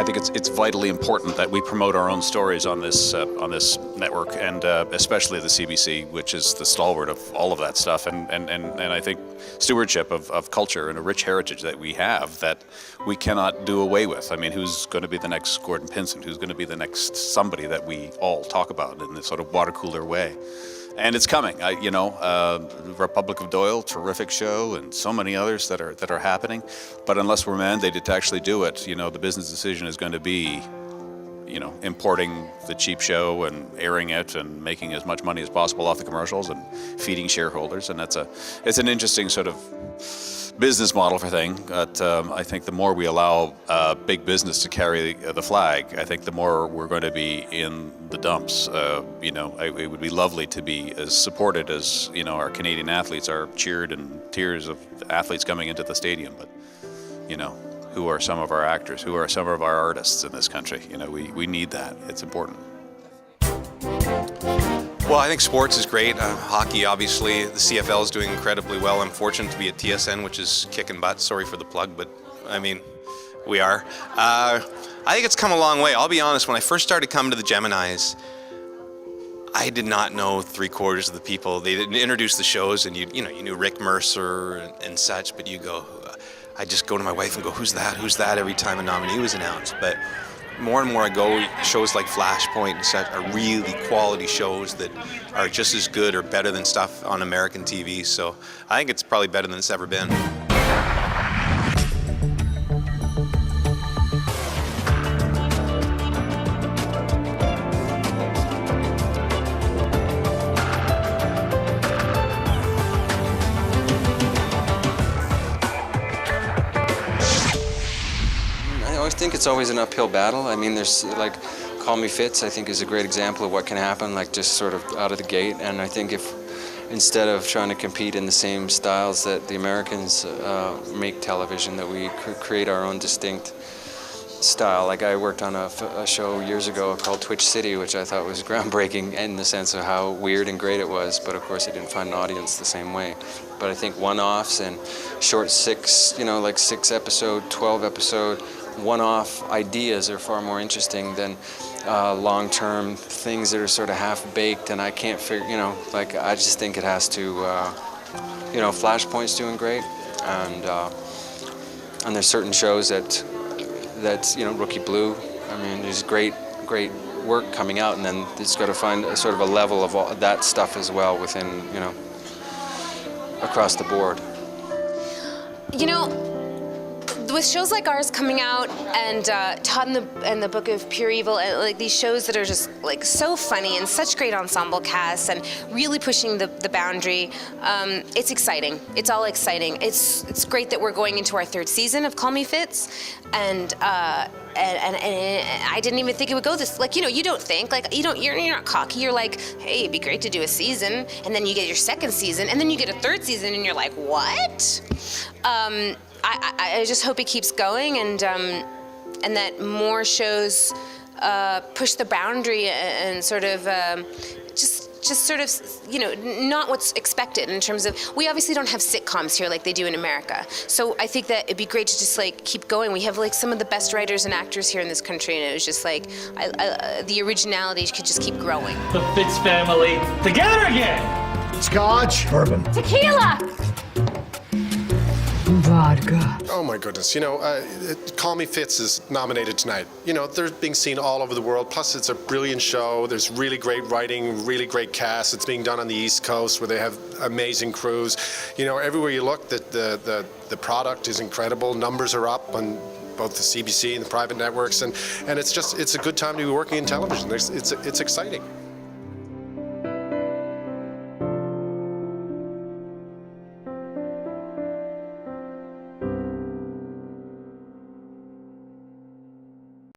I think it's vitally important that we promote our own stories on this network, and especially the CBC, which is the stalwart of all of that stuff, and I think stewardship of culture and a rich heritage that we have that we cannot do away with. I mean, who's going to be the next Gordon Pinsent? Who's going to be the next somebody that we all talk about in this sort of water cooler way? And it's coming. Republic of Doyle, terrific show, and so many others that are happening. But unless we're mandated to actually do it, the business decision is going to be, importing the cheap show and airing it and making as much money as possible off the commercials and feeding shareholders. And it's an interesting sort of business model for thing. But I think the more we allow big business to carry the flag, I think the more we're going to be in the dumps. It would be lovely to be as supported as our Canadian athletes are cheered and tears of athletes coming into the stadium. But who are some of our actors? Who are some of our artists in this country? We need that. It's important. Well, I think sports is great. Hockey, obviously, the CFL is doing incredibly well. I'm fortunate to be at TSN, which is kicking butt. Sorry for the plug, but I mean, we are. I think it's come a long way. I'll be honest, when I first started coming to the Geminis, I did not know 3/4 of the people. They didn't introduce the shows, and you knew Rick Mercer and such, but I just go to my wife and go, who's that every time a nominee was announced. But more and more I go, shows like Flashpoint and such are really quality shows that are just as good or better than stuff on American TV. So I think it's probably better than it's ever been. I think it's always an uphill battle. I mean, there's like Call Me Fitz, I think, is a great example of what can happen, like just sort of out of the gate. And I think if instead of trying to compete in the same styles that the Americans make television, that we create our own distinct style. Like I worked on a show years ago called Twitch City, which I thought was groundbreaking in the sense of how weird and great it was, but of course it didn't find an audience the same way. But I think one-offs and short 6 episode, 12 episode, one-off ideas are far more interesting than long-term things that are sort of half-baked, and I can't figure, I just think it has to, Flashpoint's doing great, and there's certain shows that's Rookie Blue. I mean, there's great work coming out, and then it's got to find a sort of a level of all that stuff as well within, across the board. With shows like ours coming out, and Todd and the Book of Pure Evil, and like these shows that are just like so funny and such great ensemble casts and really pushing the boundary, it's exciting. It's all exciting. It's great that we're going into our 3rd season of Call Me Fitz, and I didn't even think it would go this. You don't think you're not cocky. You're like, hey, it'd be great to do a season, and then you get your 2nd season, and then you get a 3rd season, and you're like, what? I just hope it keeps going, and that more shows push the boundary and sort of just sort of not what's expected in terms of, we obviously don't have sitcoms here like they do in America. So I think that it'd be great to just keep going. We have some of the best writers and actors here in this country, and it was just the originality could just keep growing. The Fitz family together again. Scotch, bourbon, tequila. Vodka. Oh my goodness, Call Me Fitz is nominated tonight. They're being seen all over the world, plus it's a brilliant show. There's really great writing, really great cast. It's being done on the East Coast where they have amazing crews. Everywhere you look, the product is incredible. Numbers are up on both the CBC and the private networks, and it's a good time to be working in television. It's exciting.